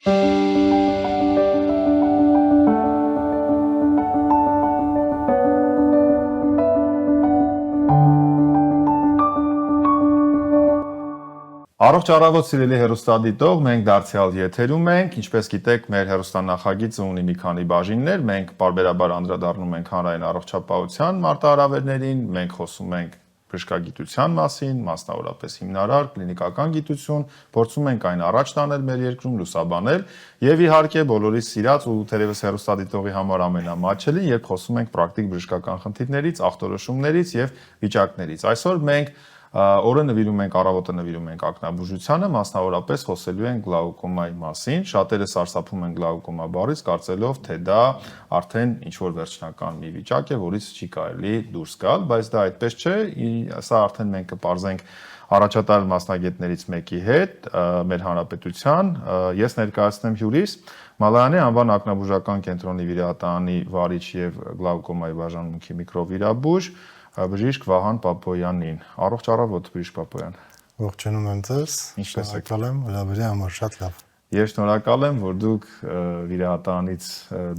Առողջ առավոտ սիրելի հեռուստադիտող, մենք դարձյալ եթերում ենք, ինչպես գիտեք, մեր հեռուստանախագիծը ունի մի քանի բաժիններ, մենք պարբերաբար անդրադառնում ենք հանրային առողջապահության մարտահրավերներին, մենք խոսում ենք բժշկագիտության մասին, մասնավորապես հիմնարար, կլինիկական գիտություն, փորձում ենք այն առաջ տանել մեր երկրում, լուսաբանել եւ իհարկե բոլորի սիրած ու թերևս հեռուստադիտողի համար ամենամատչելի, երբ խոսում ենք պրակտիկ բժշկական խնդիրներից, ախտորոշումներից եւ վիճակներից։ Այսօր մենք օրը նվիրում ենք, առավոտը նվիրում ենք ակնաբուժությանը, մասնավորապես խոսելու ենք գլաուկոմայի մասին։ Շատերը սարսափում են գլաուկոմա բառից, կարծելով, թե դա արդեն ինչ-որ վերջնական մի վիճակ է, որից չի կարելի դուրս գալ, բայց դա այդպես չէ, սա արդեն մենք կպարզենք առաջատար մասնագետներից մեկի հետ, մեր հանրապետության, ես ներկայացնեմ հյուրիս, Մալայանի անվան ակնաբուժական կենտրոնի վիրահատանի վարիչ եւ գլաուկոմայի բաժանմունքի միկրովիրաբույժ բժիշկ Վահան Պապոյանին։ Առողջ առավոտ, բժիշկ Պապոյան։ Ողջունում եմ ձեզ։ Շնորհակալ եմ հրավերի համար, շատ լավ։ Ես շնորհակալ եմ, որ դուք վիրահատանից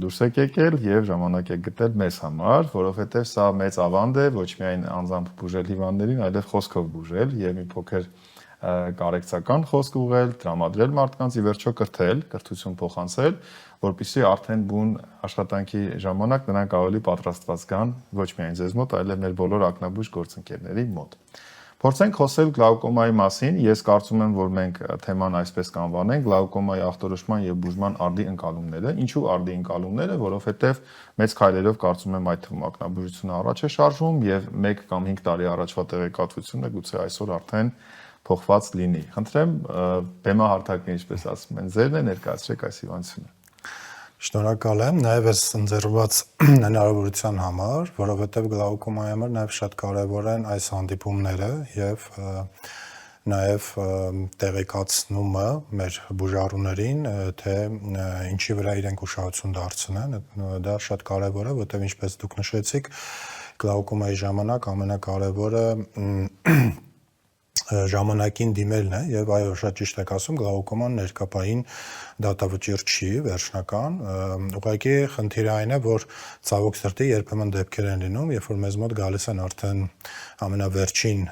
դուրս եք եկել եւ ժամանակ եք գտել մեզ համար, որովհետեւ սա մեծ ավանդ է ոչ միայն անձամբ բուժել հիվանդներին, այլև խոսքով բուժել եւ մի փոքր կարեկցական խոսք ուղղել, տրամադրել մարդկանց, ի վերջո կրթել, կրթություն փոխանցել, որպեսզի արդեն բուն աշխատանքի ժամանակ նրանք ավելի պատրաստված գան ոչ միայն ձեզ մոտ, այլև մեր բոլոր ակնաբույժ գործընկերների մոտ։ Փորձենք խոսել գլաուկոմայի մասին, ես կարծում եմ, որ մենք թեման այսպես կանվանենք գլաուկոմայի ախտորոշման եւ բուժման արդի ընկալումները։ Ինչու արդի ընկալումները, որովհետեւ մեծ քայլերով կարծում եմ այդ թվում ակնաբուժությունը առաջ է շարժվում եւ 1 կամ 5 տարի առաջվա տեղեկատվությունը գուցե այսօր արդեն փոխված լինի։ Խնդրեմ, բեմահարթակն ինչպես ասում են, ձերն է ներկայացրեք այս հիվանդությունը։ Շնորհակալ եմ նաև այս ընձեռված հնարավորության համար, որովհետև գլաուկոմայի համար նաև շատ կարևոր են այս հանդիպումները եւ նաև տեղեկացնումը մեր բուժառուներին, թե ինչի վրա իրենք ուշադրություն դարձնեն, դա շատ կարևոր է, որովհետև ինչպես դուք նշեցիք, գլաուկոմայի ժամանակ ամենակարևորը ժամանակին դիմելն է եւ այո շատ ճիշտ եք ասում գլաուկոման ներկապային դատավճիռ չի վերջնական ուղղակի խնդիրը այն է որ ցավոք սրտի երբեմն դեպքեր են լինում երբ որ մեզ մոտ գալիս են արդեն ամենավերջին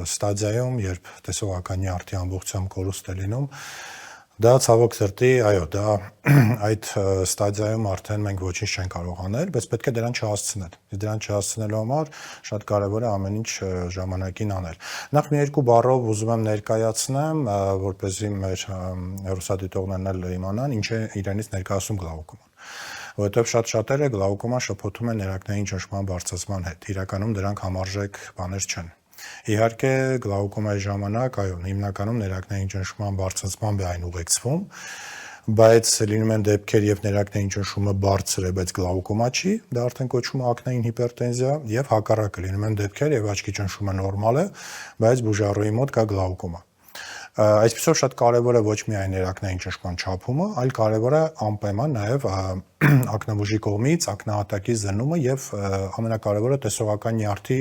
ստադիայում երբ տեսողական նյարդի ամբողջությամբ կորուստ է լինում դա ցավոք սրտի այո դա այդ ստադիայում արդեն մենք ոչինչ չենք կարող անել բայց պետք է դրան չհասցնել դրան չհասցնելու համար շատ կարևոր է ամեն ինչ ժամանակին անել նախ մի երկու բառով ուզում եմ ներկայացնեմ որպեսզի մեր հեռուստադիտողներն էլ իմանան ինչ է իրենից ներկայացում գլաուկոման որովհետև շատերը գլաուկոման շփոթում են ներակնային ճնշման բարձրացման հետ իրականում դրանք համարժեք բաներ չեն Իհարկե գլաուկոմայի ժամանակ այո հիմնականում ներակնային ճնշման բարձրացմամբ է այն ուղեկցվում բայց լինում են դեպքեր եւ ներակնային ճնշումը բարձր է բայց գլաուկոմա չի դա արդեն կոչվում է ակնային հիպերտենզիա եւ հակառակը լինում են դեպքեր եւ աչքի ճնշումը նորմալ է բայց բուժառուի մոտ կա գլաուկոմա Այսպեսով շատ կարևոր է ոչ միայն ներակնային ճնշման չափումը, այլ կարևոր է անպայման նաև ակնաբուժի կողմից ակնահատակի զննումը եւ ամենակարևորը տեսողական նյարդի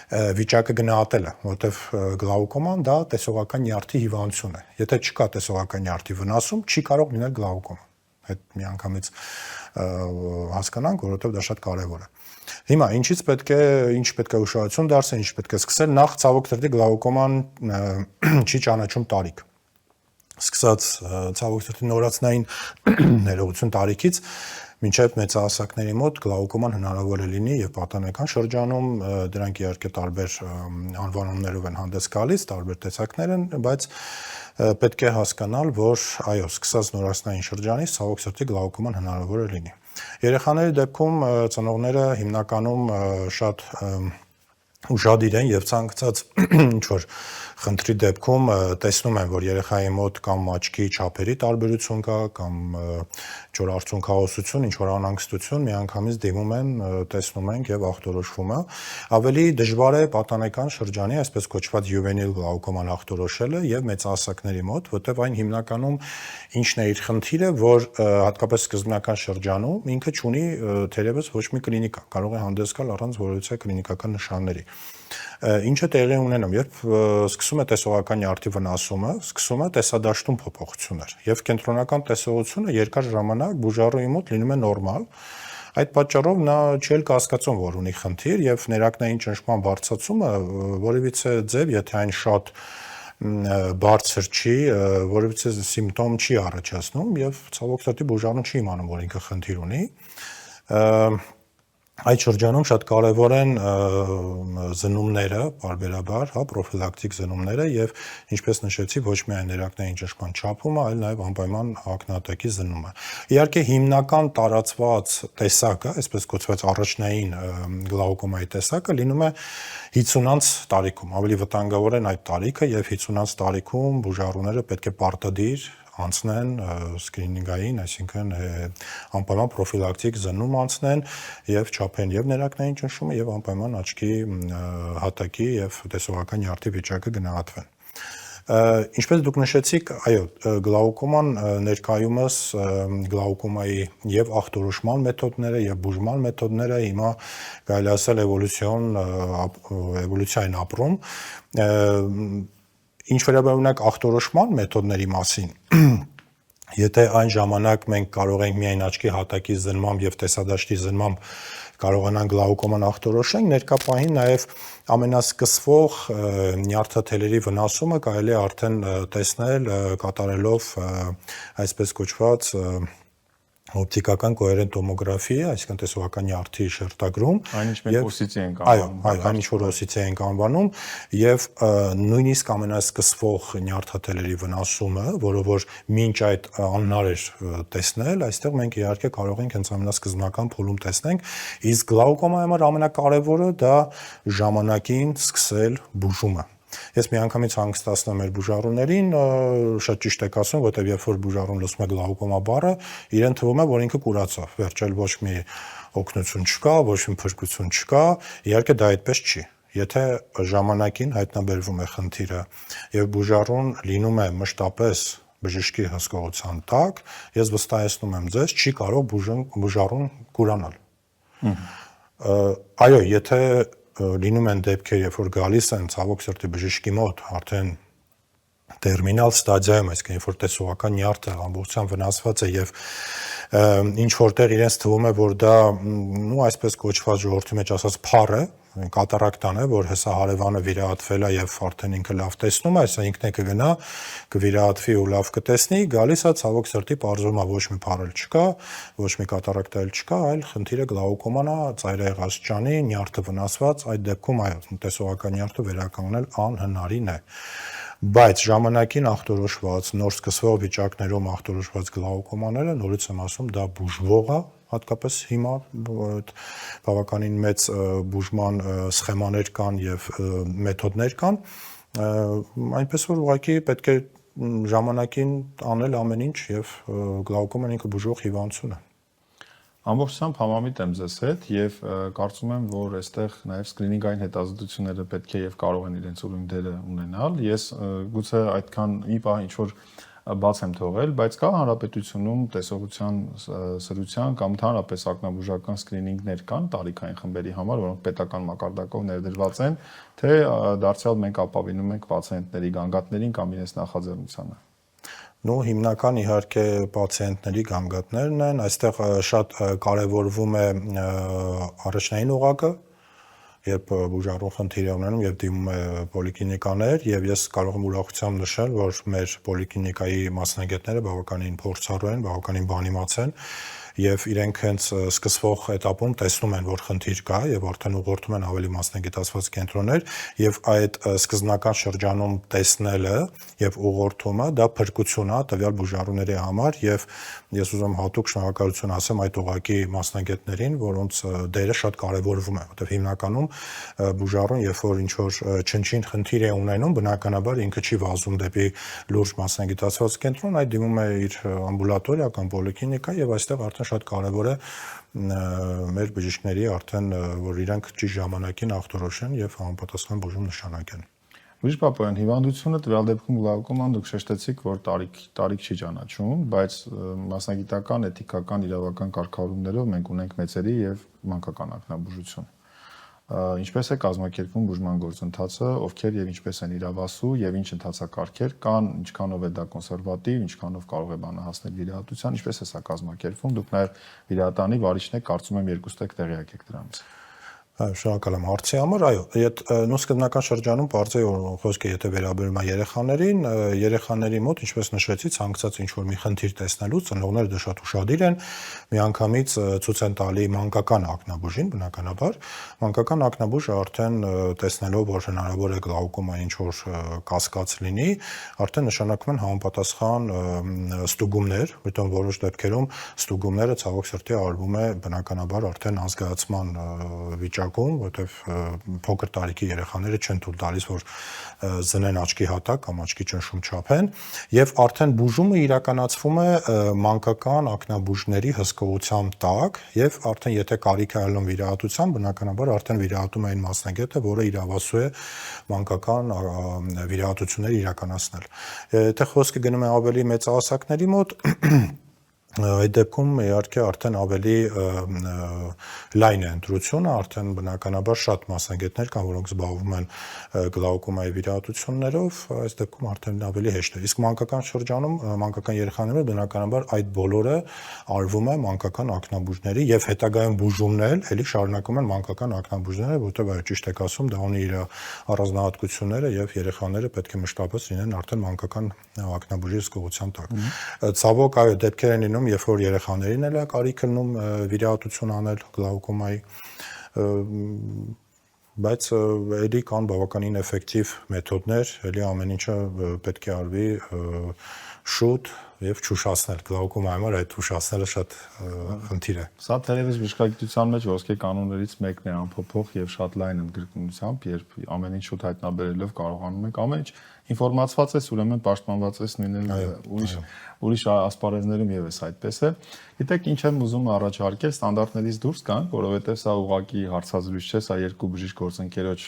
վիճակը գնահատելը, որտեվ գլաուկոման դա տեսողական նյարդի հիվանդություն է։ Եթե չկա տեսողական նյարդի վնասում, չի կարող լինել գլաուկոմա։ Այդ միանգամից հասկանանք, որովհետև դա շատ կարևոր է։ Հիմա ինչ պետք է ուշադրություն դարձնել, ինչ պետք է սկսել, նախ ցավոք սրտի գլաուկոման չի ճանաչում տարիք։ Սկսած ցավոք սրտի նորածնային ներողություն տարիքից մինչև մեծահասակների մոտ գլաուկոման հնարավոր է լինի եւ պատանեկան շրջանում դրանք իհարկե տարբեր անվանումներով են հանդես գալիս, տարբեր տեսակներ են, բայց պետք է հասկանալ, որ այո, սկսած նորածնային շրջանից ցավոք սրտի գլաուկոման հնարավոր է լինի։ Երեխաների դեպքում ծնողները հիմնականում շատ ուշադիր են եւ ցանկացած ինչ որ խնդրի դեպքում տեսնում են որ երեխայի մոտ կամ աչքի չափերի տարբերություն կա կամ ջորարցուն քաոսություն ինչ որ անհանգստություն միանգամից դիմում են տեսնում ենք եւ ախտորոշվում է ավելի դժվար է պատանեկան շրջանի այսպես կոչված յուվենիլ գլաուկոման ախտորոշելը եւ մեծահասակների մոտ որտեւ այն հիմնականում ինչն է իր խնդիրը որ հատկապես սկզբնական շրջանում ինքը ունի թերևս ոչ մի կլինիկա կարող է հանդես գալ առանց որևիցե կլինիկական նշանների Ինչը տեղի ունենում, երբ սկսում է տեսողական նյարդի վնասումը, սկսում է տեսադաշտում փոփոխություններ, եւ կենտրոնական տեսողությունը երկար ժամանակ բուժառուի մոտ լինում է նորմալ։ Այդ պատճառով նա չի կասկածում, որ ունի խնդիր, եւ ներակնային ճնշման բարձրացումը որևիցե ձև, եթե այն շատ բարձր չի, որևիցե սիմպտոմ չի առաջացնում եւ ցավոք սրտի բուժառուն չի իմանում, որ ինքը խնդիր ունի։ Այդ շրջանում շատ կարևոր են զննումները, բարբերաբար, հա, պրոֆիլակտիկ զննումները եւ ինչպես նշեցի, ոչ միայն ներակնային ճնշման չափումը, այլ նաեւ անպայման ակնահատակի զննումը։ Իհարկե հիմնական տարածված տեսակը, այսպես կոչված առաջնային գլաուկոմայի տեսակը լինում է 50-անց տարիքում, ավելի վտանգավոր են այդ տարիքը եւ 50-անց տարիքում բուժառուները պետք է պարտադիր անցնեն սկրինինգային, այսինքն անպայման պրոֆիլակտիկ զննում անցնեն եւ չափեն եւ ներակնային ճնշումը եւ անպայման աչքի հատակի եւ տեսողական նյարդի վիճակը գնահատվեն։ Ինչպես դուք նշեցիք, այո, գլաուկոման ներկայումս գլաուկոմայի եւ ախտորոշման մեթոդները եւ բուժման մեթոդները հիմա կարելի ասել էվոլյուցիային ապրում։ Ինչ վերաբերյալ ախտորոշման մեթոդների մասին, եթե այն ժամանակ մենք կարող ենք միայն աչքի հատակի զննմամբ եւ տեսադաշտի զննմամբ կարողանանք գլաուկոման ախտորոշենք, ներկա պահին նաեւ ամենասկսվող նյարդաթելերի վնասումը կարելի է արդեն տեսնել կատարելով այսպես կոչված օպտիկական կոհերենտ տոմոգրաֆի, այսինքն տեսողական նյարդի շերտագրում, այն ինչ մենք օսիցիա ենք անվանում։ Այո, այն ինչ որ օսիցիա ենք անվանում, եւ նույնիսկ ամենասկսվող նյարդաթելերի վնասումը, որը որ մինչ այդ անհնար էր տեսնել, այստեղ մենք իհարկե կարող ենք հենց ամենասկզբնական փուլում տեսնենք, իսկ գլաուկոմայի համար ամենակարևորը դա ժամանակին սկսել բուժումը։ Ես միանգամից հանգստացնում եմ մեր բուժառուներին, շատ ճիշտ եք ասում, որտեղ երբ որ բուժառուն լսում է գլաուկոմա բառը, իրեն թվում է, որ ինքը կուրացավ, վերջել ոչ մի օգնություն չկա, ոչ մի փրկություն չկա, իհարկե դա այդպես չի։ Եթե ժամանակին հայտնաբերվում է խնդիրը եւ բուժառուն լինում է մշտապես բժշկի հսկողության տակ, ես վստահեցնում եմ ձեզ, չի կարող բուժառուն կուրանալ։ Այո, եթե լինում են դեպքեր, երբ որ գալիս են ցավոք սրտի բժշկի մոտ, արդեն տերմինալ ստադիայում, այսինքն երբ որ տեսողական նյարդը ամբողջությամբ վնասված է եւ ինչ որտեղ իրենց թվում է, որ դա այսպես կոչված ժողովրդի մեջ ասած փառ է, կատարակտան է, որ հեսա հարևանը վիրահատվել է եւ արդեն ինքը լավ տեսնում է, այսինքն ինքն է կգնա, կվիրահատվի ու լավ կտեսնի, գալիս է ցավոք սրտի պարզվում է ոչ մի փառել չկա, ոչ մի կատարակտա էլ չկա, այլ խնդիրը գլաուկոման է, ծայրահեղ աստիճանի, նյարդը վնասված, այդ դեպքում այո, տեսողական նյարդը վերականգնել անհնարին է։ Բայց ժամանակին ախտորոշված, նոր սկսվող վիճակներում ախտորոշված գլաուկոմաները, նորից եմ ասում, դա բուժվող է, հատկապես հիմա բավականին մեծ բուժման սխեմաներ կան եւ մեթոդներ կան, այնպես որ ուղղակի պետք է ժամանակին անել ամեն ինչ եւ գլաուկոման ինքը բուժող հիվանդություն է։ Ամբողջությամբ համամիտ եմ ձեզ հետ եւ կարծում եմ, որ այստեղ նաեւ սկրինինգային հետազոտությունները պետք է եւ կարող են իրենց ուրույն դերը ունենալ։ Ես գուցե այդքան մի պահ ինչ որ բաց եմ թողել, բայց կա հանրապետությունում տեսողության սրության կամ հանրապես ակնաբուժական սկրինինգներ կան տարիքային խմբերի համար, որոնք պետական մակարդակով ներդրված են, թե դարձյալ մենք ապավինում ենք պացիենտների գանգատներին կամ իրենց նախաձեռնությանը։ Հիմնական իհարկե պացիենտների գանգատներն են, այստեղ շատ կարևորվում է առաջնային օղակը, երբ բուժառուն խնդիր է ունենում եւ դիմում է պոլիկլինիկաներ եւ ես կարող եմ ուրախությամբ նշել, որ մեր պոլիկլինիկայի մասնագետները բավականին փորձառու են, բավականին բանիմաց են եւ իրենք հենց սկսվող этаպում տեսնում են, որ խնդիր կա եւ արդեն ուղղորդում են ավելի մասնագիտացված կենտրոններ եւ այդ սկզբնական շրջանում տեսնելը եւ ուղղորդումը դա փրկություն է տվյալ բուժառուների համար եւ ես ուզում հատուկ շնորհակալություն ասեմ այդ ուղղակի մասնագետներին, որոնց դերը շատ կարեւորվում է, որտեղ հիմնականում բուժառուն երբ որ ինչ որ չնչին խնդիր է ունենում, բնականաբար ինքը չի վազում դեպի լուրջ մասնագիտացված կենտրոն, այդ դիմում է իր ամբուլատորիա կամ պոլիկլինիկա եւ այստեղ արդեն շատ կարեւոր է մեր բժիշկների արդեն որ իրանք ճիշտ ժամանակին ախտորոշեն եւ համապատասխան բուժում նշանակեն։ Բժիշկ Պապոյան, հիվանդությունը տվյալ դեպքում գլաուկոման դուք շեշտեցիք, որ տարիք չի ճանաչում, բայց մասնագիտական, էթիկական, իրավական կարգավորումներով մենք ունենք մեծերի եւ մանկական ակնաբուժություն։ ինչպես է կազմակերպվում բուժման գործընթացը, ովքեր եւ ինչպես են իրավասու եւ ինչ ընթացակարգեր կան, ինչքանով է դա կոնսերվատիվ, ինչքանով կարող է բանը հասնել վիրահատության, ինչպես է սա կազմակերպվում, դուք նաեւ վիրահատանի վարիչն եք, կարծում եմ երկուստեք տեղյակ եք դրանից։ Շնորհակալ եմ հարցի համար, այո, այդ նույնսկզբնական շրջանում բարձր խոսքը եթե վերաբերում է երեխաների մոտ, ինչպես նշեցի, ցանկացած ինչ-որ մի խնդիր տեսնելուց ծնողները դա շատ ուշադիր են, միանգամից ցույց են տալի մանկական ակնաբուժին, բնականաբար, մանկական ակնաբուժը արդեն տեսնելով, որ հնարավոր է գլաուկոմա ինչ-որ կասկած լինի, արդեն նշանակվում են համապատասխան ստուգումներ, որտեղ որոշ դեպքերում ստուգումները ցավոք սրտի արվում է բնականաբար արդեն անզգացման վիճակում, որտեղ փոքր տարիքի երեխաները չեն թույլ տալիս, որ զնեն աչքի հատակ կամ աչքի ճնշում չափեն, եւ արդեն բուժումը իրականացվում է մանկական ակնաբուժների հսկողության տակ, եւ արդեն եթե կարիք է ալնում վիրահատության, բնականաբար արդեն վիրահատում է այն մասնագետը, որը իրավասու է մանկական վիրահատություններ իրականացնել։ Եթե խոսքը գնում է ավելի մեծահասակների մոտ, այդ դեպքում իհարկե արդեն ավելի լայն է ընտրությունը, արդեն բնականաբար շատ մասնագետներ կան, որոնք զբաղվում են գլաուկոմայի վիրահատություններով, այս դեպքում արդեն ավելի հեշտ է։ Իսկ մանկական շրջանում, մանկական երեխաների բնականաբար այդ բոլորը արվում է մանկական ակնաբուժների եւ հետագայում բուժումն էլ էլի շարունակում են մանկական ակնաբուժները, որտեղ այո ճիշտ եք ասում, դա ունի իր առանձնահատկությունները եւ երեխաները պետք է մշտապես լինեն արդեն մանկական ակնաբուժի հսկողության տակ։ Ցավոք այո դեպքեր են լինում, երբ որ երեխաներին էլ է կարիք լինում վիրահատություն անել գլաուկոմայի, բայց էլի կան բավականին էֆեկտիվ մեթոդներ, էլի ամեն ինչը պետք է արվի շուտ եւ չուշացնել գլաուկոմայի համար այդ ուշացնելը շատ խնդիր է։ Սա թերևս բժշկագիտության մեջ ոսկե կանոններից մեկն է անփոփոխ եւ շատ լայն ընդգրկունությամբ, երբ ամեն ինչ շուտ հայտնաբերելով կարողանում եք ամեն ինչ ինֆորմացված ես, ուրեմն պաշտպանված ես լինել ուրիշ ասպարեզներում եւս այդպես է։ Գիտեք, ինչ եմ ուզում առաջարկել, ստանդարտներից դուրս գանք, որովհետեւ սա ուղղակի հարցազրույց չէ, սա երկու բժիշկ գործընկերոջ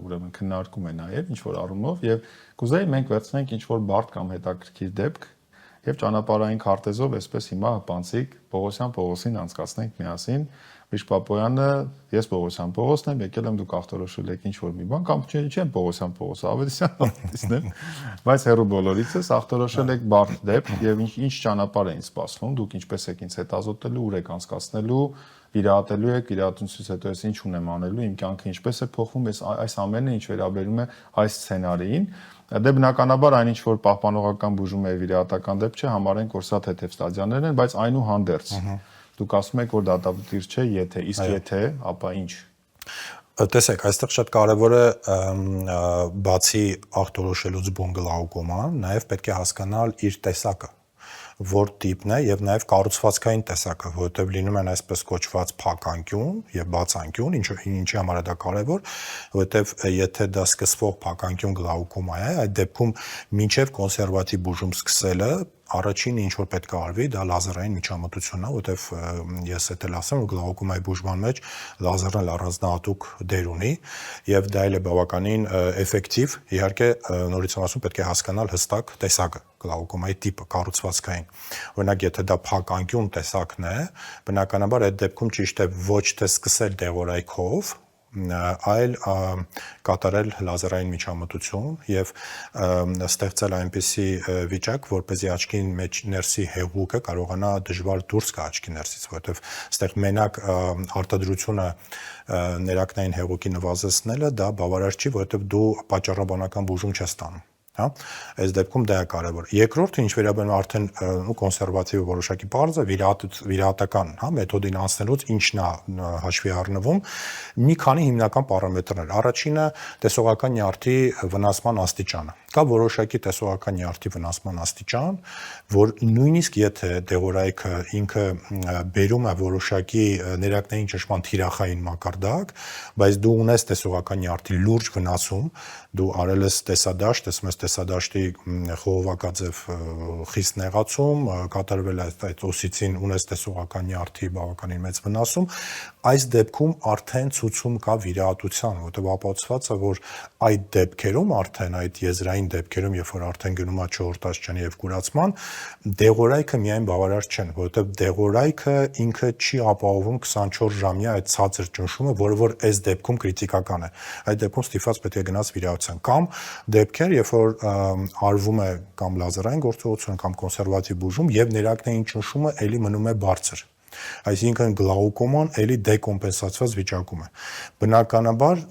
ուրեմն քննարկում է նաեւ ինչ որ առումով եւ կուզեի մենք վերցնենք ինչ որ բարդ կամ հետաքրքիր դեպք եւ ճանապարհային քարտեզով այսպես հիմա հպանցիկ Պողոսյան Պողոսին անցկացնենք միասին։ Բժիշկ Պապոյանը, ես Պողոսյան Պողոսն եմ, եկել եմ դուք ախտորոշել եք ինչ-որ մի բան կամ չեմ Պողոսյան Պողոս, Ավետիսյան արտիստն եմ, բայց հերո բոլորիցս ախտորոշել եք բարդ դեպք եւ ինչ ճանապարհ էին սպասվում, դուք ինչպես եք ինձ հետազոտելու, ուր եք անցկացնելու, վիրահատելու եք, վիրահատությունից հետո ես ինչ ունեմ անելու, իմ կյանքը ինչպես է փոխվում, այս ամենը ինչ վերաբերում է այս սցենարիին։ Դե բնականաբար այն ինչ որ պահպանողական բուժում է վիրահատական դեպք չէ, համարենք որ սա թեթև ստադիաներն են, բայց այնուհանդերձ դուք ասում եք որ դատավտիր չէ, եթե, իսկ եթե, ապա ինչ։ Տեսեք, այստեղ շատ կարևոր է բացի ախտորոշելուց բուն գլաուկոման, նաև պետք է հասկանալ իր տեսակը, որ տիպն է եւ նաեւ կառուցվածքային տեսակը, որովհետեւ լինում են այսպես կոչված փակ անկյուն եւ բաց անկյուն, ինչի համար է դա կարեւոր, որովհետեւ եթե դա սկսվող փակ անկյուն գլաուկոմա է, այդ դեպքում մինչեւ կոնսերվատիվ բուժում սկսելը առաջինը ինչ որ պետք է արվի, դա լազերային միջամտությունն է, որովհետև ես էլ ասեմ, որ գլաուկոմայի բուժման մեջ լազերն առանձնահատուկ դեր ունի եւ դա էլ է բավականին էֆեկտիվ։ Իհարկե, նորից եմ ասում, պետք է հասկանալ հստակ տեսակը, գլաուկոմայի տիպը, կառուցվածքային։ Օրինակ, եթե դա փակ անկյուն տեսակն է, բնականաբար այդ դեպքում ճիշտ է ոչ թե սկսել դեղորայքով, այլ կատարել լազերային միջամտություն եւ ստեղծել այնպիսի վիճակ, որպեսզի աչքի մեջ ներսի հեղուկը կարողանա դժվար դուրս գա աչքի ներսից, որովհետեւ այստեղ մենակ արտադրությունը ներակնային հեղուկի նվազեցնելը դա բավարար չի, որովհետեւ դու պատճառաբանական բուժում չես ստանում։ Հա, այս դեպքում դա է կարևոր։ Երկրորդը ինչ վերաբերում արդեն կոնսերվատիվ որոշակի բարձր վիրահատական, հա, մեթոդին անցնելուց ինչն է հաշվի առնվում, մի քանի հիմնական պարամետրներ։ Առաջինը տեսողական նյարդի վնասման աստիճանը։ Կա որոշակի տեսողական նյարդի վնասման աստիճան, որ նույնիսկ եթե դեղորայքը ինքը բերում է որոշակի ներակնային ճնշման թիրախային մակարդակ, բայց դու ունես տեսողական նյարդի լուրջ վնասում, դու արել ես տեսադաշտ, տեսնում ես տեսադաշտի խողովակաձև խիստ նեղացում, կատարվել է այդ օսիցին, ունես տեսողական նյարդի բավականին մեծ վնասում, այս դեպքում արդեն ցուցում կա վիրահատության, որտեղ ապացուցված է, որ այդ դեպքերում արդեն այդ եզրային այն դեպքերում, երբ որ արդեն գնում է 4-րդ աստիճանի եւ կուրացման, դեղորայքը միայն բավարար չեն, որովհետեւ դեղորայքը ինքը չի ապահովում 24 ժամյա այդ ցածր ճնշումը, որը որ այս դեպքում քրիտիկական է։ Այդ դեպքում ստիպված պետք է գնաց վիրահատության կամ դեպքեր, երբ որ արվում է կամ լազերային գործողություն կամ կոնսերվատիվ բուժում եւ ներակնային ճնշումը ելի մնում է բարձր։ Այսինքն գլաուկոման էլի դեկոմպենսացված վիճակում է։ Բնականաբար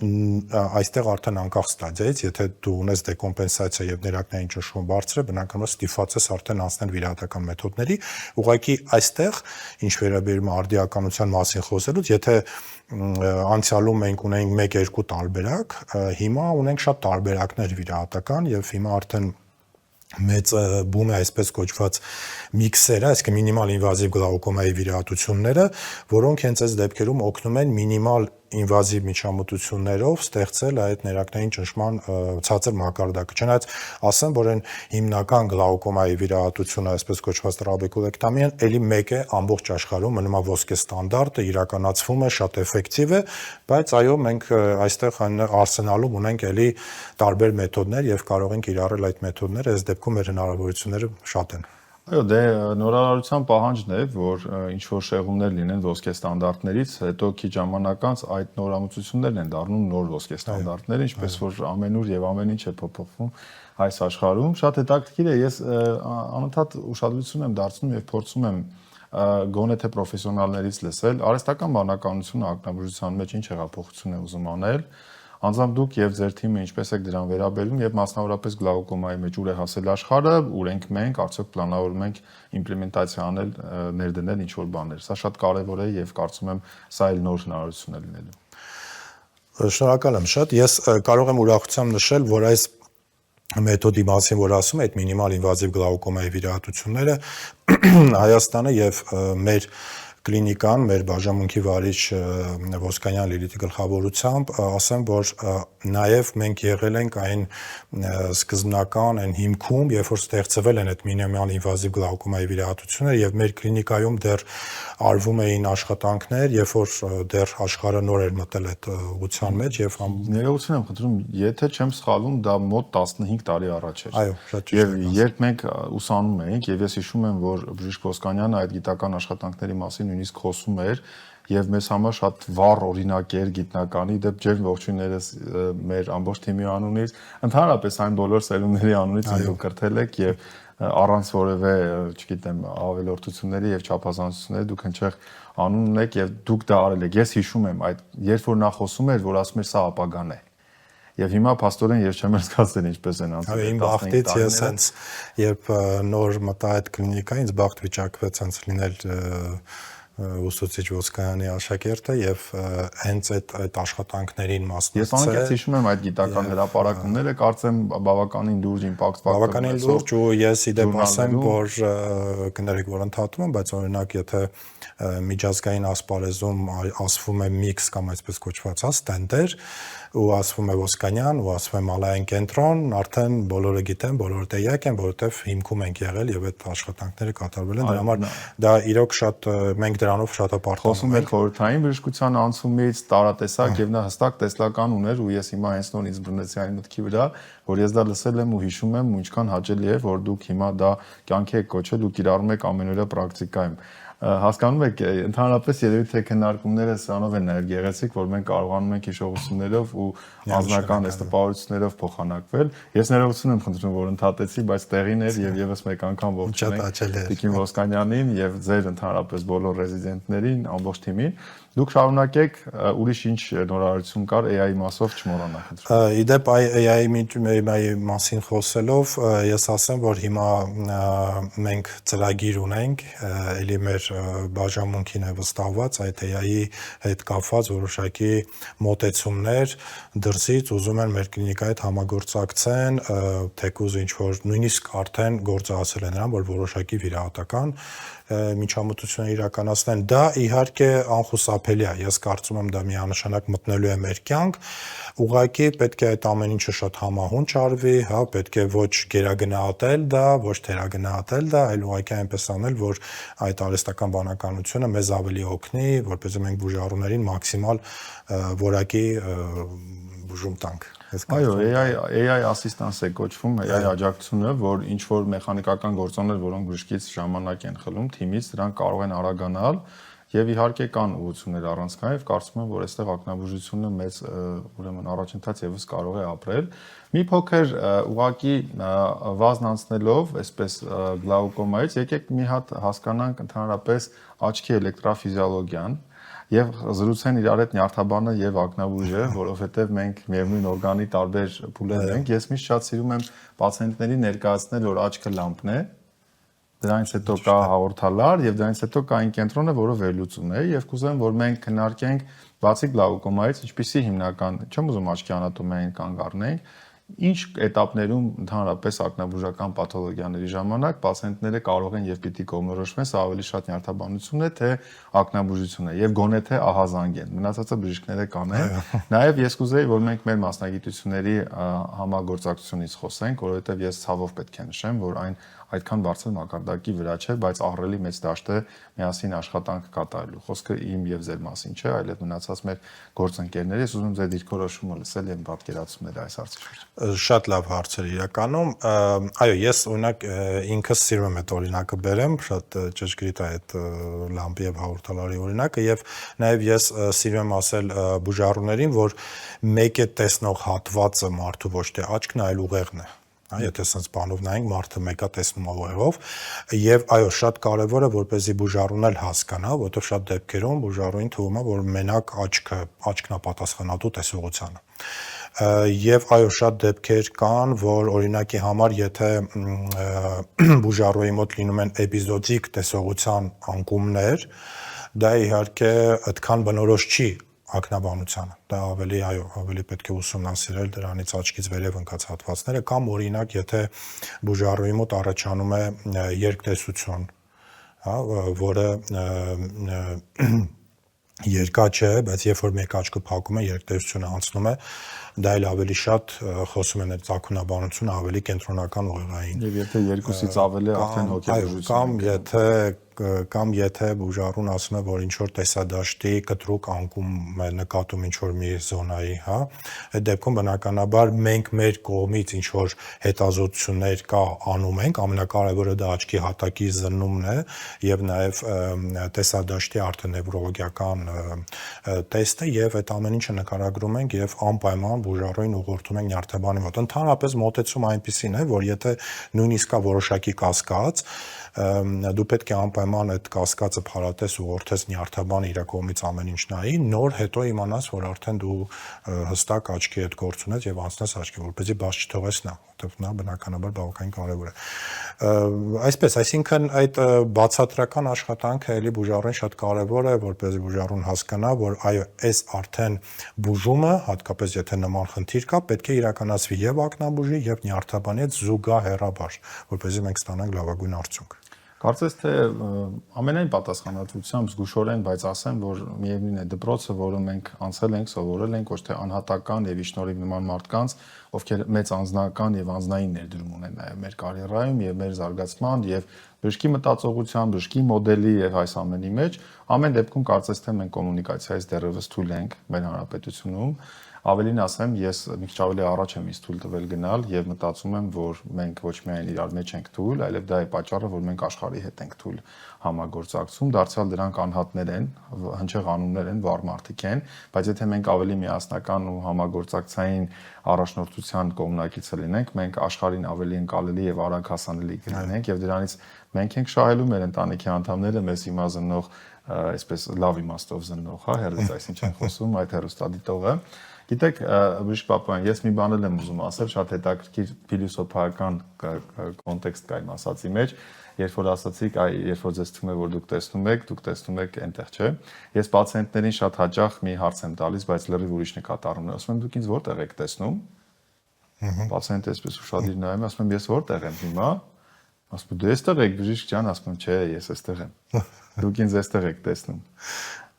այստեղ արդեն անկախ ստադիայից, եթե դու ունես դեկոմպենսացիա եւ ներակնային ճնշումը բարձր է, բնականաբար ստիպված ես արդեն անցնել վիրահատական մեթոդների։ Ուղղակի այստեղ, ինչ վերաբերում է արդիականության մասին խոսելուց, եթե անցյալում մենք ունեինք 1-2 տարբերակ, հիմա ունենք շատ տարբերակներ վիրահատական եւ հիմա արդեն մեծ բում է այսպես կոչված միքսերը, այսինքն մինիմալ ինվազիվ գլաուկոմայի վիրահատությունները, որոնք հենց այս դեպքերում օգնում են մինիմալ ինվազիվ միջամտություններով ստեղծել այդ ներակնային ճնշման ցածր մակարդակը։ Չնայած ասեմ, որ այն հիմնական գլաուկոմայի վիրահատությունը, այսպես կոչված տրաբեկուլեկտոմիան, էլի մեկ է ամբողջ աշխարհում, մնում է ոսկե ստանդարտը, իրականացվում է, շատ էֆեկտիվ է, բայց այո, մենք այստեղ արսենալում ունենք էլի տարբեր մեթոդներ եւ կարող ենք կիրառել այդ մեթոդները, այս դեպքում մեր հնարավորությունները շատ են։ Այո, դե նորարարության պահանջն է, որ ինչ որ շեղումներ լինեն ոսկե ստանդարտներից, հետո քիչ ժամանակ անց այդ նորամուծություններն են դառնում նոր ոսկե ստանդարտներ, ինչպես որ ամենուր եւ ամեն ինչ է փոփոխվում այս աշխարհում։ Շատ հետաքրքիր է, ես անընդհատ ուշադրություն եմ դարձնում եւ փորձում եմ գոնե թե պրոֆեսիոնալներից լսել, արհեստական բանականությունը ակնաբուժության մեջ ինչ հեղափոխություն է ուզում անել, անձամբ դուք եւ ձեր թիմը ինչպես եք դրան վերաբերում եւ մասնավորապես գլաուկոմայի մեջ ուր է հասել աշխարհը, ուր ենք մենք, արդյոք պլանավորում ենք իմպլեմենտացիա անել, ներդնել ինչ որ բաներ։ Սա շատ կարեւոր է եւ կարծում եմ սա էլ նոր հնարավորություն է լինելու։ Շնորհակալ եմ շատ։ Ես կարող եմ ուրախությամբ նշել, որ այս մեթոդի մասին, որ ասում է, այդ մինիմալ ինվազիվ գլաուկոմայի վիրահատությունները Հայաստանը եւ մեր կլինիկան, մեր բաժանմունքի վարիչ Ոսկանյան Լիլիթի գլխավորությամբ, ասեմ, որ նաև մենք եղել ենք այն սկզբնական այն հիմքում, երբ որ ստեղծվել են այդ մինիմալ ինվազիվ գլաուկոմայի վիրահատությունները եւ մեր կլինիկայում դեռ արվում էին աշխատանքներ, երբ որ դեռ աշխարհը նոր էր մտել այդ ուղղության մեջ եւ ներողություն եմ խնդրում, եթե չեմ սխալվում, դա մոտ 15 տարի առաջ էր։ Այո, շատ ճիշտ։ Եվ երբ մենք ուսանում էինք, եւ ես հիշում եմ, որ բժիշկ Ոսկանյանը այդ գիտական աշխատանքների մասին նույնիսկ խոսում էր եւ մեզ համար շատ վառ օրինակ էր գիտնականի դեպ ջեր ողջույններս մեր ամբողջ թիմի անունից, ընդհանրապես այն բոլոր սերունդների անունից դուք կրթել եք եւ առանց որևէ, չգիտեմ, ավելորդությունների եւ չափազանցությունների դուք հնչեղ անուն ունեք եւ դուք դա արել եք։ Ես հիշում եմ այդ երբ որ նա խոսում էր, որ ասում էր սա ապագան է։ Եվ հիմա փաստորեն ես չեմ զգացել ինչպես են անցել։ Իմ բախտից ես հենց երբ նոր մտա այդ կլինիկա, ինձ բախտ վիճակվեց հենց լինել ուսուցիչ Ոսկանյանի աշակերտը եւ հենց այդ աշխատանքներին մասնակցել։ Ես անկեղծ հիշում եմ այդ գիտական հրապարակումները, կարծեմ բավականին լուրջ իմպակտ վարդում։ Բավականին լուրջ ու ես իդեպ ասեմ, որ կներեք, որ ընդհատում եմ, բայց օրինակ եթե միջազգային ասպարեզում ասվում է միքս կամ այսպես կոչված ստենդեր ու ասվում է Ոսկանյան ու ասվում է Մալայան կենտրոն, արդեն բոլորը գիտեն, բոլորը տեղյակ են, որովհետև հիմքում ենք եղել եւ այդ աշխատանքները կատարվել են։ Դրա համար դա իրոք շատ մենք դրանով շատ ապարտանում ենք։ Խոսում ենք խորհրդային բժշկության անցումից, տարատեսակ եւ նա հստակ տեսլական ուներ ու ես հիմա հենց նոր ինձ բռնեցի այն մտքի վրա, որ ես դա լսել եմ ու հիշում եմ ու ինչքան հաճելի է, որ դուք հիմա դա կյանքի եք կոչել ու կիրառում եք ամենօրյա պրակտիկայում։ Հասկանում եք, ընդհանրապես երևի թե քննարկումները սրանով են նաև գեղեցիկ, որ մենք կարողանում ենք հիշողություններով ու անձնական այս տպավորություններով փոխանակվել։ Ես ներողություն եմ խնդրում, որ ընդհատեցի, բայց տեղին էր եւ եւս մեկ անգամ ողջունենք Տիկին Ոսկանյանին եւ ձեր ընդհանրապես բոլոր ռեզիդենտներին, ամբողջ թիմին։ Դուք շարունակեք, ուրիշ ինչ նորարարություն կար AI մասով չմոռանաք։ Իդեպ AI մասին խոսելով, ես ասեմ, որ հիմա մենք ծրագիր ունենք, ելի մեր բաժանմունքին է վստահված այդ AI-ի հետ կապված որոշակի մոտեցումներ դրսից ուզում են մեր կլինիկայի հետ համագործակցեն, թեկուզ ինչ որ նույնիսկ արդեն գործածել են նրան, որ որոշակի վիրահատական միջամտություններ իրականացնեն։ Դա իհարկե անխուսափելի է։ Ես կարծում եմ դա միանշանակ մտնելու է մեր կյանք։ Ուղղակի պետք է այդ ամեն ինչը շատ համահունչ արվի, հա, պետք է ոչ գերագնահատել դա, ոչ թերագնահատել դա, այլ ուղղակի այնպես անել, որ այդ արհեստական տնտեսական բանականությունը մեզ ավելի օգնի, որպեսզի մենք բուժառուներին մաքսիմալ որակի բուժում տանք։ Այո, AI assistance է կոչվում, AI աջակցությունը, որ ինչ որ մեխանիկական գործոններ, որոնք բժշկից ժամանակ են խլում, թիմից դրանք կարող են արագանալ եւ իհարկե կան ուղղություններ առանցքային, կարծում եմ, որ այստեղ ակնաբուժությունը մեծ ուրեմն առաջընթաց եւս կարող է ապրել։ Մի փոքր ուղակի վազն անցնելով, այսպես գլաուկոմայից, եկեք մի հատ հասկանանք ընդհանրապես աչքի էլեկտրաֆիզիոլոգիան եւ զրուցեն իրար հետ նյարդաբանը եւ ակնաբույժը, որովհետեւ մենք միևնույն օրգանի տարբեր փուլեր ենք։ Ես միշտ շատ սիրում եմ պացիենտների ներկայացնել, որ աչքը լամպն է, դրանից հետո կա հաղորդալար եւ դրանից հետո կա այն կենտրոնը, որը վերլուծում է եւ կուզեմ, որ մենք քննարկենք բացի գլաուկոմայից, ինչպիսի հիմնական, չեմ ուզում աչքի անատոմիային կանգ առնենք, ինչ этаպներում ընդհանրապես ակնաբուժական պաթոլոգիաների ժամանակ պացիենտները կարող են եւ պիտի կողմնորոշվեն, սա ավելի շատ նյարդաբանություն է, թե ակնաբուժություն է եւ գոնե թե ահազանգ են։ Մնացածը բժիշկները կանեն։ Նաեւ ես կուզեի, որ մենք մեր մասնագիտությունների համագործակցությունից խոսենք, որովհետեւ ես ցավով պետք է նշեմ, որ այն այդքան բարձր մակարդակի վրա չէ, բայց ահռելի մեծ դաշտ է միասին աշխատանք կատարելու։ Խոսքը իմ եւ ձեր մասին չէ, այլև մնացած մեր գործընկերների։ Ես ուզում ձեր դիրքորոշումը լսել եւ պատկերացումները այս հարցի շուրջ։ Շատ լավ հարց էր իրականում։ Այո, ես օրինակ ինքս սիրում եմ այդ օրինակը բերեմ, շատ ճշգրիտ է այդ լամպի եւ հաղորդալարի օրինակը եւ նաեւ ես սիրում եմ ասել բուժառուներին, որ մեկ է տեսնող հատվածը մարդու ոչ թե աչքն, այլ ուղեղն է։ Եթե sense բանով նայենք, մարդը մեկա տեսնում ուղեղով եւ այո, շատ կարեւոր է, որպեսզի բուժառուն էլ հասկանա, որովհետեւ շատ դեպքերում բուժառուին թվում է, որ մենակ աչքն է պատասխանատու տեսողությանը։ Եվ այո, շատ դեպքեր կան, որ օրինակի համար, եթե բուժառուի մոտ լինում են էպիզոդիկ տեսողության անկումներ, դա իհարկե այդքան բնորոշ չի ակնաբանությանը։ Դա ավելի պետք է ուսումնասիրել դրանից աչքից վերև ընկած հատվածները կամ օրինակ, եթե բուժառուի մոտ առաջանում է երկտեսություն, հա, որը երկա չէ, բայց երբ որ մեկ աչքը փակում է, երկտեսությունը անցնում է, դա էլ ավելի շատ խոսում են այդ ծագունաբանությունը ավելի կենտրոնական ուղեղային։ Եվ եթե երկուսից ավել է արդեն հոգեբուժություն։ Կամ եթե բուժառուն ասում է, որ ինչ որ տեսադաշտի կտրուկ անկում է նկատում ինչ որ մի զոնայի, հա, այդ դեպքում բնականաբար մենք մեր կողմից ինչ որ հետազոտություններ կա անում ենք, ամենակարևորը դա աչքի հատակի զննումն է եւ նաեւ տեսադաշտի արդեն նևրոլոգիական տեստը եւ այդ ամեն ինչը նկարագրում ենք եւ անպայման բուժառուին ուղղորդում ենք նյարդաբանի մոտ։ Ընդհանրապես մոտեցումը այնպեսին է, որ եթե նույնիսկ կա որոշակի կասկած, դու պետք է անպայման այդ կասկածը փարատես ուղղորդես նյարդաբանը իր կողմից ամեն ինչ նայի, նոր հետո իմանաս, որ արդեն դու հստակ աչքի հետ գործ ունես եւ անցնես աչքի, որպեսզի բաց չթողես նա, որովհետեւ նա բնականաբար բավականին կարեւոր է։ Այսպես, այսինքն այդ բացատրական աշխատանքը էլի բուժառուն շատ կարեւոր է, որպեսզի բուժառուն հասկանա, որ այո, այս արդեն բուժումը, հատկապես եթե նման խնդիր կա, պետք է իրականացվի եւ ակնաբուժի եւ նյարդաբանի հետ զուգահեռաբար, որպեսզի մենք ստանանք լավագույն արդյունք։ Կարծես թե ամենայն պատասխանատվությամբ զգուշորեն, բայց ասեմ, որ միևնույն է դպրոցը, որը մենք անցել ենք, սովորել ենք, ոչ թե անհատական եւ իշնորհիվ նման մարդկանց, ովքեր մեծ անձնական եւ անձնային ներդրում ունեն նաեւ մեր կարիերայում եւ մեր զարգացման եւ բժշկի մտածողության, բժշկի մոդելի եւ այս ամենի մեջ, ամեն դեպքում կարծես թե մենք կոմունիկացիայից դեռևս թույլ ենք մեր հանրապետությունում։ Ավելին ասեմ, ես մի քիչ ավելի առաջ եմ ինձ թույլ տվել գնալ եւ մտածում եմ, որ մենք ոչ միայն իրար մեջ ենք թույլ, այլև դա է պատճառը, որ մենք աշխարհի հետ ենք թույլ համագործակցում, դարձյալ դրանք անհատներ են, հնչեղ անուններ են, վառ մարդիկ են, բայց եթե մենք ավելի միասնական ու համագործակցային առաջնորդության կողմնակիցը լինենք, մենք աշխարհին ավելի ընկալելի եւ արագ հասանելի կլինենք եւ դրանից մենք ենք շահելու մեր ընտանիքի անդամները, մեզ հիմա զննող, այսպես լավ իմաստով զննող, հա, հերոս, այսինչ են խոսում այդ հերոստադիտողը։ Գիտեք, բժիշկ Պապոյան, ես մի բան եմ ուզում ասել, շատ հետաքրքիր փիլիսոփայական կոնտեքստ կա իմ ասածի մեջ, երբ որ ասացիք, երբ որ ձեզ թվում է, որ դուք տեսնում եք այնտեղ, չէ։ Ես պացիենտներին շատ հաճախ մի հարց եմ տալիս, բայց լրիվ ուրիշ նկատառում եմ, ասում եմ, դուք ինձ որտեղ եք տեսնում։ Պացիենտը այսպես ուշադիր նայում է, ասում եմ, ես որտեղ եմ հիմա։ Ասում եմ, դու այստեղ եք, բժիշկ ջան, ասում եմ, չէ, ես այստեղ եմ։ Դուք ինձ այստեղ եք տեսնում։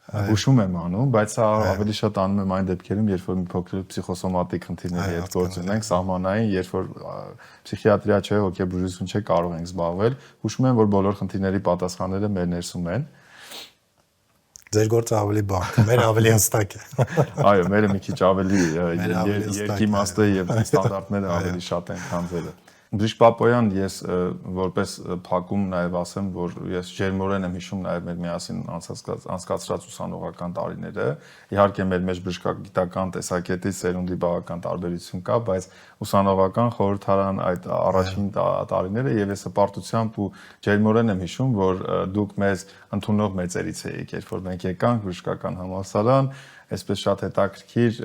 հուշում եմ անում, բայց սա ավելի շատ անում եմ այն դեպքերում, երբ որ մի փոքր պսիխոսոմատիկ խնդիրների հետ գործ ունենք, սահմանային, երբ որ պսիխիատրիա չէ, հոգեբուժություն չէ, կարող ենք զբաղվել, հուշում եմ, որ բոլոր խնդիրների պատասխանները մեր ներսում են։ Ձեր գործը ավելի բանկ, մեր ավելի հստակ է։ Այո, մերը մի քիչ ավելի երկիմաստ է եւ ստանդարտները ավելի շատ են, քան ձերը։ Բժիշկ Պապոյան, ես որպես փակում նաև ասեմ, որ ես ջերմորեն եմ հիշում նաև մեր միասին անցկացրած ուսանողական տարիները։ Իհարկե մեր մեջ բժշկագիտական տեսակետից սերունդի բավական տարբերություն կա, բայց ուսանողական խորհրդարան այդ առաջին տարիները եւ ես հպարտությամբ ու ջերմորեն եմ հիշում, որ դուք մեզ ընդունող մեծերից եք, երբ որ մենք եկանք բժշկական համալսարան, այսպես շատ հետաքրքիր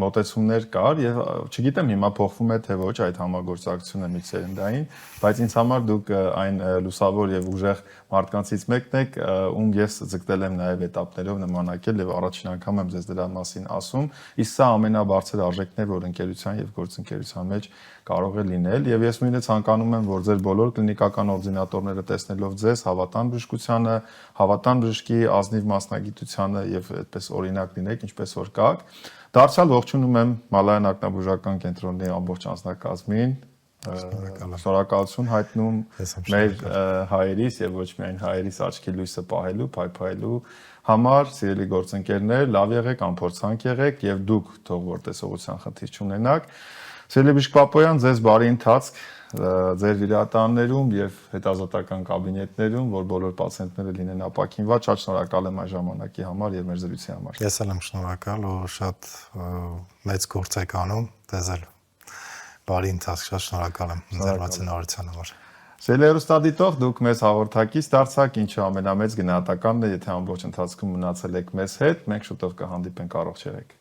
մոտեցումներ կար եւ չգիտեմ հիմա փոխվում է թե ոչ այդ համագործակցությունը միջսերնդային, բայց ինձ համար դուք այն լուսավոր եւ ուժեղ մարդկանցից մեկն եք, ում ես ձգտել եմ նաեւ էտապներով նմանակել եւ առաջին անգամ եմ ձեզ դրա մասին ասում, իսկ սա ամենաբարձր արժեքն է, որ ընկերության եւ գործընկերության մեջ կարող է լինել եւ ես նույնիսկ ցանկանում եմ, որ ձեր բոլոր կլինիկական օրդինատորները տեսնելով ձեզ հավատան բժշկությանը, հավատան բժշկի ազնիվ մասնագիտությանը եւ այդպես օրինակ լինեք, ինչպես որ կաք։ Դարձյալ ողջունում եմ Մալայան ակնաբուժական կենտրոնի ամբողջ անձնակազմին, շնորհակալություն հայտնում մեր հայերիս եւ ոչ միայն հայերիս աչքի լույսը պահելու, փայփայելու համար, սիրելի գործընկերներ, լավ եղեք, անփորձանք եղեք եւ դուք թող որ տեսողության խնդիր չունենաք։ Սիրելի բժիշկ Պապոյան, ձեզ բարի ընթացք ձեր վիրահատաններում եւ հետազոտական կաբինետներում, որ բոլոր պացիենտները լինեն ապաքինված, շատ շնորհակալ եմ այս ժամանակի համար եւ մեր զրույցի համար։ Ես էլ եմ շնորհակալ ու շատ մեծ գործ եք անում, դες էլ բարի ընթացք, շատ շնորհակալ եմ ինձ համար։ Սիրելի հեռուստադիտող, դուք մեզ հաղորդակից դարձաք, ինչը ամենամեծ գնահատականն է, եթե ամբողջ ընթացքում մնացել եք մեզ հետ, մենք շուտով կհանդիպենք, առողջ եղեք։